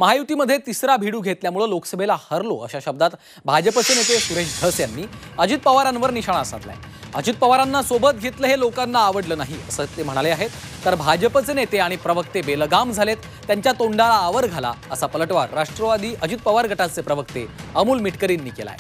महायुतीमध्ये तिसरा भिडू घेतल्यामुळे लोकसभेला हरलो अशा शब्दात भाजपचे नेते सुरेश धस यांनी अजित पवारांवर निशाणा साधलाय। अजित पवारांना सोबत घेतलं हे लोकांना आवडलं नाही असं ते म्हणाले आहेत। तर भाजपचे नेते आणि प्रवक्ते बेलगाम झालेत, त्यांच्या तोंडाला आवर घाला असा पलटवार राष्ट्रवादी अजित पवार गटाचे प्रवक्ते अमोल मिटकरींनी केलाय।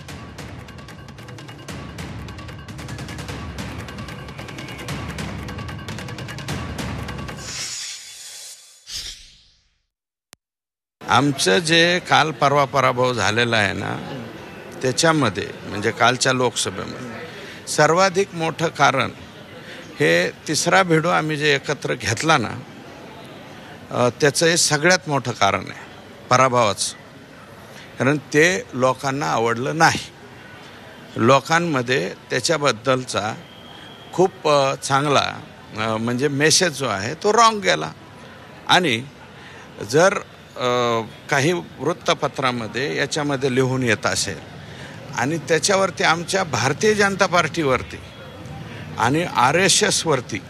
आमचं जे काल परवा पराभव झालेला आहे ना, त्याच्यामध्ये म्हणजे कालच्या लोकसभेमध्ये सर्वाधिक मोठं कारण हे तिसरा भिडू आम्ही जे एकत्र घेतला ना, त्याचं हे सगळ्यात मोठं कारण आहे पराभवाचं। कारण ते लोकांना आवडलं नाही। लोकांमध्ये त्याच्याबद्दलचा खूप चांगला म्हणजे मेसेज जो आहे तो रॉंग गेला। आणि जर काही वृत्तपत्रामध्ये याच्यामध्ये लिहून येत असेल आणि त्याच्यावरती आमच्या भारतीय जनता पार्टीवरती आणि RSS वरती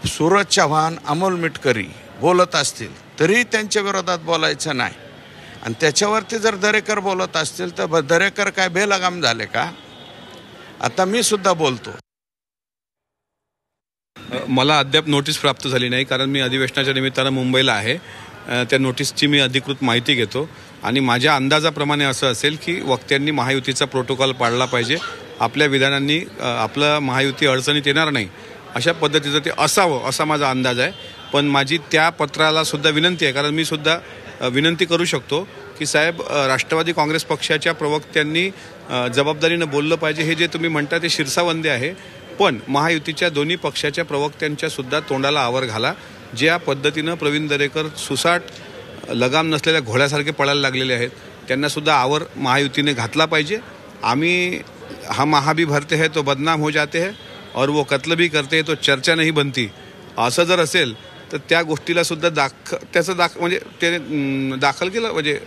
सूरज चव्हाण, अमोल मिटकरी बोलत असतील तरी त्यांच्या विरोधात बोलायचं नाही। आणि त्याच्यावरती जर दरेकर बोलत असतील तर दरेकर काय बेलगाम झाले का? आता मी सुद्धा बोलतो। मला अद्याप नोटीस प्राप्त झाली नाही, कारण मी अधिवेशनाच्या निमित्तानं मुंबईला आहे। त्या नोटीसची मी अधिकृत माहिती घेतो आणि माझ्या अंदाजाप्रमाणे असं असेल की वक्त्यांनी महायुतीचा प्रोटोकॉल पाळला पाहिजे। आपल्या विधानांनी आपलं महायुती अडचणीत येणार नाही अशा पद्धतीचं ते असावं असा माझा अंदाज आहे। पण माझी त्या पत्राला सुद्धा विनंती आहे, कारण मी सुद्धा विनंती करू शकतो की साहेब, राष्ट्रवादी काँग्रेस पक्षाच्या प्रवक्त्यांनी जबाबदारीनं बोललं पाहिजे। हे जे तुम्ही म्हणता ते शिरसावंदे आहे, पण महायुतीच्या दोन्ही पक्षाच्या प्रवक्त्यांच्या सुद्धा तोंडाला आवर घाला। ज्या पद्धतीनं प्रवीण दरेकर सुसाट लगाम नसलेल्या घोड्यासारखे पळायला लागलेले आहेत, त्यांना सुद्धा आवर महायुतीने घातला पाहिजे। आम्ही हम वहाँ भी भरते हैं तो बदनाम हो जाते हैं और वो कत्ल भी करते हैं तो चर्चा नहीं बनती, असं जर असेल तर त्या गोष्टीला सुद्धा दाखल केलं म्हणजे।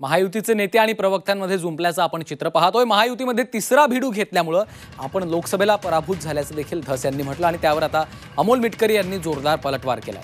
महायुतीचे नेते आणि प्रवक्त्यांमध्ये जुंपल्याचं आपण चित्र पाहतोय। महायुतीमध्ये तिसरा भिडू घेतल्यामुळे आपण लोकसभेला पराभूत झाल्याचं देखील धस यांनी म्हटलं आणि त्यावर आता अमोल मिटकरी यांनी जोरदार पलटवार केलाय।